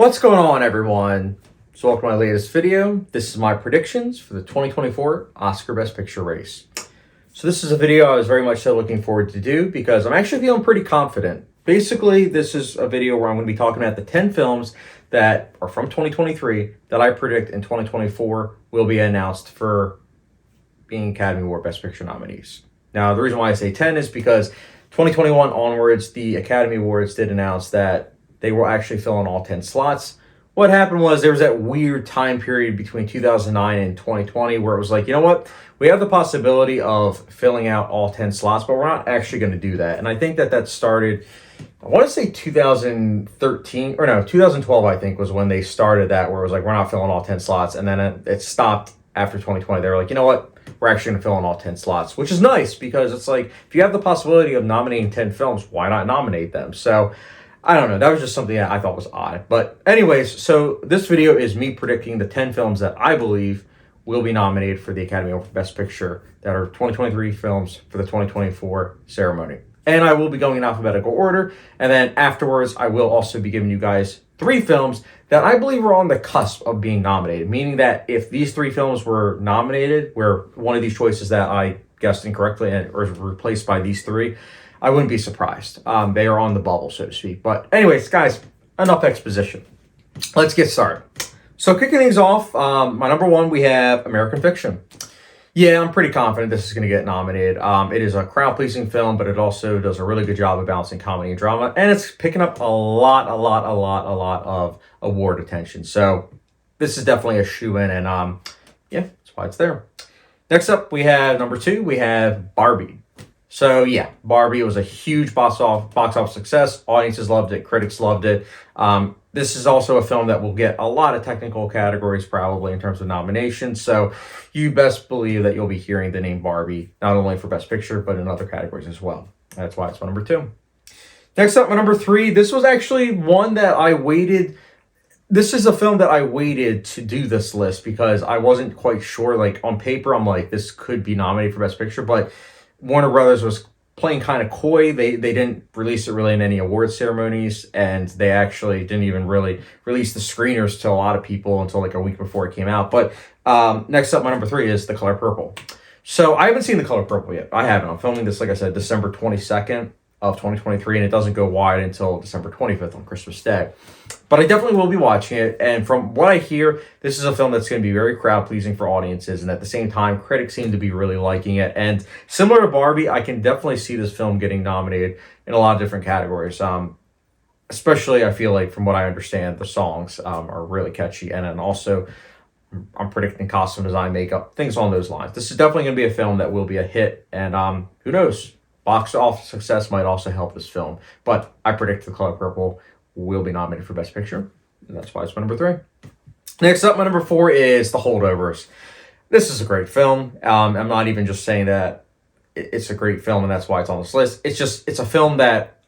What's going on, everyone? So welcome to my latest video. This is my predictions for the 2024 Oscar Best Picture race. So this is a video I was very much so looking forward to do because I'm actually feeling pretty confident. Basically, this is a video where I'm going to be talking about the 10 films that are from 2023 that I predict in 2024 will be announced for being Academy Award Best Picture nominees. Now, the reason why I say 10 is because 2021 onwards, the Academy Awards did announce that they will actually fill in all 10 slots. What happened was there was that weird time period between 2009 and 2020 where it was like, you know what? We have the possibility of filling out all 10 slots, but we're not actually going to do that. And I think that started, I want to say 2013, or no, 2012, I think, was when they started that, where it was like, we're not filling all 10 slots. And then it stopped after 2020. They were like, you know what? We're actually going to fill in all 10 slots, which is nice because it's like, if you have the possibility of nominating 10 films, why not nominate them? So I don't know. That was just something that I thought was odd. But anyways, so this video is me predicting the 10 films that I believe will be nominated for the Academy Award for Best Picture that are 2023 films for the 2024 ceremony. And I will be going in alphabetical order. And then afterwards, I will also be giving you guys 3 films that I believe are on the cusp of being nominated. Meaning that if these 3 films were nominated, where one of these choices that I guessed incorrectly or is replaced by these 3, I wouldn't be surprised. They are on the bubble, so to speak. But anyways, guys, enough exposition. Let's get started. So kicking things off, my number 1, we have American Fiction. Yeah, I'm pretty confident this is going to get nominated. It is a crowd-pleasing film, but it also does a really good job of balancing comedy and drama. And it's picking up a lot of award attention. So this is definitely a shoo-in, and yeah, that's why it's there. Next up, we have number 2, we have Barbie. So yeah, Barbie was a huge box office success. Audiences loved it. Critics loved it. This is also a film that will get a lot of technical categories probably in terms of nominations. So you best believe that you'll be hearing the name Barbie, not only for Best Picture, but in other categories as well. That's why it's my number 2. Next up, my number 3. This was actually one that I waited. This is a film that I waited to do this list because I wasn't quite sure. Like on paper, I'm like, this could be nominated for Best Picture, but Warner Brothers was playing kind of coy. They didn't release it really in any award ceremonies, and they actually didn't even really release the screeners to a lot of people until like a week before it came out. But next up, my number 3 is The Color Purple. So I haven't seen The Color Purple yet. I haven't. I'm filming this, like I said, December 22nd of 2023, and it doesn't go wide until December 25th on Christmas Day. But I definitely will be watching it, and from what I hear, this is a film that's going to be very crowd-pleasing for audiences, and at the same time, critics seem to be really liking it. And similar to Barbie, I can definitely see this film getting nominated in a lot of different categories. Especially, I feel like, from what I understand, the songs are really catchy, and then also, I'm predicting costume design, makeup, things along those lines. This is definitely going to be a film that will be a hit, and who knows? Box office success might also help this film. But I predict The Color Purple will be nominated for Best Picture. And that's why it's my number 3. Next up, my number 4 is The Holdovers. This is a great film. I'm not even just saying that it's a great film and that's why it's on this list. It's a film that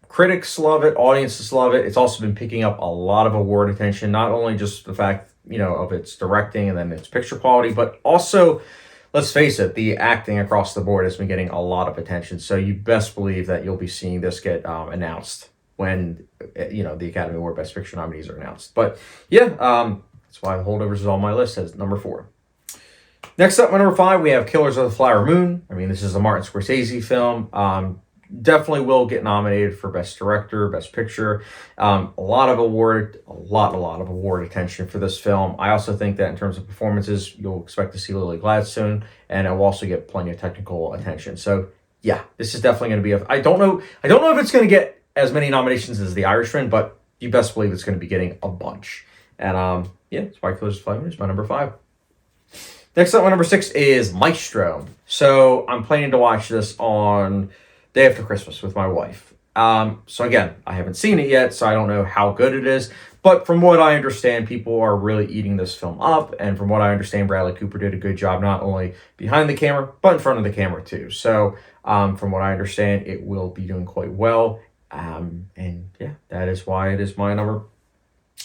critics love it, audiences love it. It's also been picking up a lot of award attention, not only just the fact, of its directing and then its picture quality, but also, let's face it, the acting across the board has been getting a lot of attention. So you best believe that you'll be seeing this get announced when, the Academy Award Best Picture nominees are announced. But yeah, that's why The Holdovers is on my list as number 4. Next up, my number 5, we have Killers of the Flower Moon. I mean, this is a Martin Scorsese film. Definitely will get nominated for Best Director, Best Picture. A lot of award attention for this film. I also think that in terms of performances, you'll expect to see Lily Gladstone, and it will also get plenty of technical attention. So yeah, this is definitely going to be I don't know if it's going to get as many nominations as The Irishman, but you best believe it's going to be getting a bunch. And yeah, that's why Killers of the Flower Moon is my number 5. Next up, my number 6 is Maestro. So I'm planning to watch this on day after Christmas with my wife. So again, I haven't seen it yet, so I don't know how good it is. But from what I understand, people are really eating this film up. And from what I understand, Bradley Cooper did a good job, not only behind the camera, but in front of the camera too. So from what I understand, it will be doing quite well. And yeah, that is why it is my number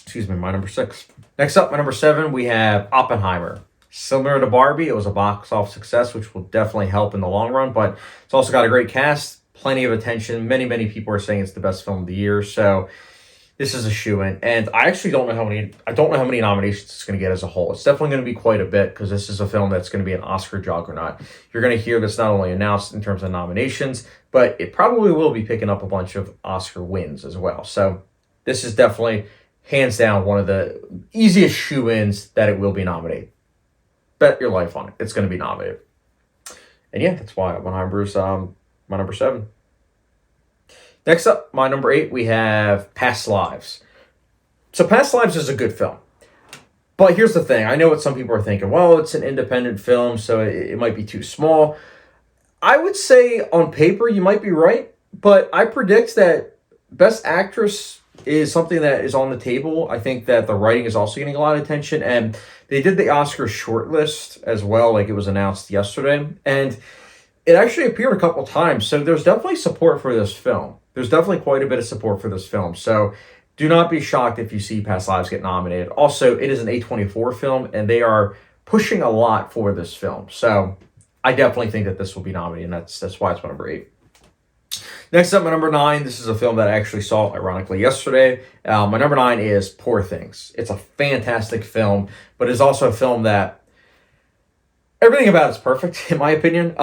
6. Next up, my number 7, we have Oppenheimer. Similar to Barbie, it was a box office success, which will definitely help in the long run, but it's also got a great cast, plenty of attention. Many people are saying it's the best film of the year. So this is a shoo-in, and I actually don't know how many nominations it's going to get as a whole. It's definitely going to be quite a bit because this is a film that's going to be an Oscar juggernaut. You're going to hear this not only announced in terms of nominations, but it probably will be picking up a bunch of Oscar wins as well. So this is definitely, hands down, one of the easiest shoo-ins that it will be nominated. Bet your life on it. It's going to be nominated. And yeah, that's why Oppenheimer's my number 7. Next up, my number 8, we have Past Lives. So Past Lives is a good film. But here's the thing. I know what some people are thinking. Well, it's an independent film, so it might be too small. I would say on paper, you might be right. But I predict that Best Actress is something that is on the table. I think that the writing is also getting a lot of attention. And they did the Oscar shortlist as well, like it was announced yesterday. And it actually appeared a couple times. So there's definitely support for this film. There's definitely quite a bit of support for this film. So do not be shocked if you see Past Lives get nominated. Also, it is an A24 film, and they are pushing a lot for this film. So I definitely think that this will be nominated, and that's why it's my number 8. Next up, my number 9. This is a film that I actually saw, ironically, yesterday. My number 9 is Poor Things. It's a fantastic film, but it's also a film that everything about it's perfect, in my opinion.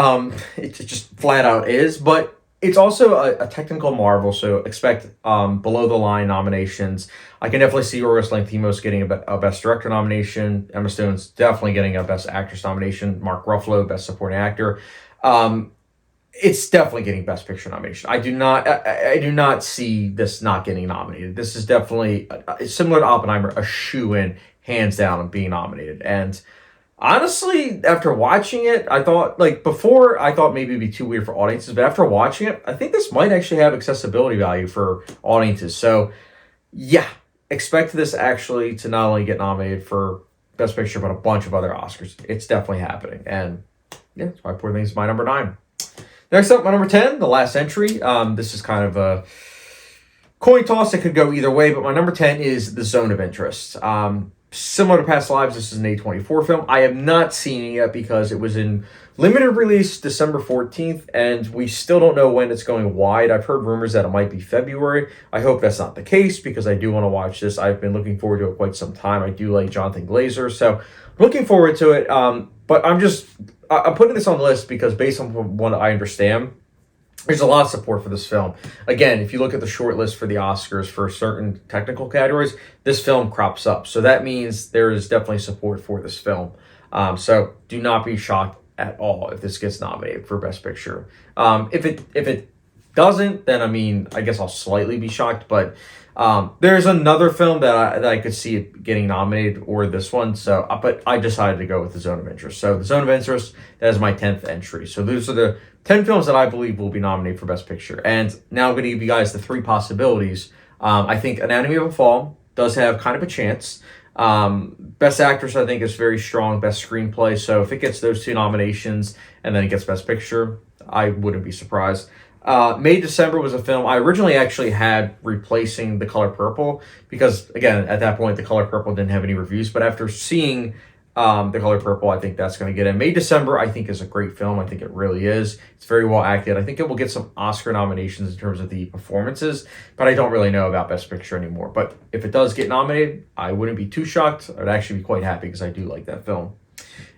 It just flat out is, but it's also a technical marvel, so expect below-the-line nominations. I can definitely see Yorgos Lanthimos getting a Best Director nomination. Emma Stone's definitely getting a Best Actress nomination. Mark Ruffalo, Best Supporting Actor. It's definitely getting Best Picture nomination. I do not see this not getting nominated. This is definitely, similar to Oppenheimer, a shoo-in, hands down, of being nominated. And honestly, after watching it, I thought, before, I thought maybe it'd be too weird for audiences, but after watching it, I think this might actually have accessibility value for audiences. So, yeah, expect this actually to not only get nominated for Best Picture, but a bunch of other Oscars. It's definitely happening. And, yeah, that's why Poor Things is my number 9. Next up, my number 10, the last entry. This is kind of a coin toss. It could go either way, but my number 10 is The Zone of Interest. Similar to Past Lives, this is an A24 film. I have not seen it yet because it was in limited release December 14th, and we still don't know when it's going wide. I've heard rumors that it might be February. I hope that's not the case because I do want to watch this. I've been looking forward to it quite some time. I do like Jonathan Glazer, so looking forward to it. But I'm putting this on the list because based on what I understand, there's a lot of support for this film. Again, if you look at the short list for the Oscars for certain technical categories, this film crops up. So that means there is definitely support for this film. So do not be shocked at all if this gets nominated for Best Picture. If it doesn't, then I guess I'll slightly be shocked. But there's another film that I could see it getting nominated, or this one. So, but I decided to go with The Zone of Interest. So The Zone of Interest, that is my 10th entry. So those are the 10 films that I believe will be nominated for Best Picture. And now I'm going to give you guys the 3 possibilities. I think Anatomy of a Fall does have kind of a chance. Best Actress, I think, is very strong. Best Screenplay. So if it gets those 2 nominations and then it gets Best Picture, I wouldn't be surprised. May December was a film I originally actually had replacing The Color Purple because, again, at that point, The Color Purple didn't have any reviews. But after seeing The Color Purple, I think that's going to get in. May December, I think, is a great film. I think it really is. It's very well acted. I think it will get some Oscar nominations in terms of the performances, but I don't really know about Best Picture anymore. But if it does get nominated, I wouldn't be too shocked. I'd actually be quite happy because I do like that film.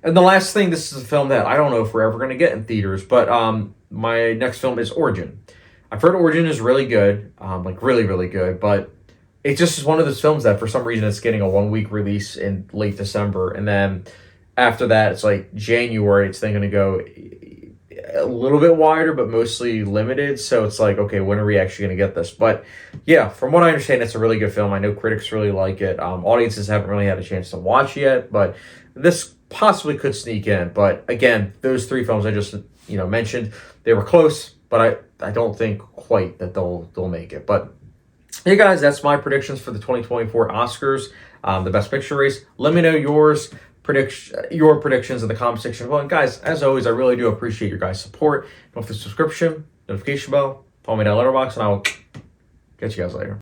And the last thing, this is a film that I don't know if we're ever going to get in theaters, but my next film is Origin. I've heard Origin is really good, really, really good, but it just is one of those films that for some reason it's getting a 1-week release in late December, and then after that it's like January, it's then going to go a little bit wider, but mostly limited, so it's like, okay, when are we actually going to get this? But yeah, from what I understand, it's a really good film. I know critics really like it. Audiences haven't really had a chance to watch yet, but this possibly could sneak in. But again, those 3 films I just mentioned, they were close, but I don't think quite that they'll make it. But hey guys, that's my predictions for the 2024 Oscars, the Best Picture race. Let me know your predictions in the comment section below. And guys, as always, I really do appreciate your guys' support. Don't forget the subscription, notification bell, follow me down Letterboxd, and I will catch you guys later.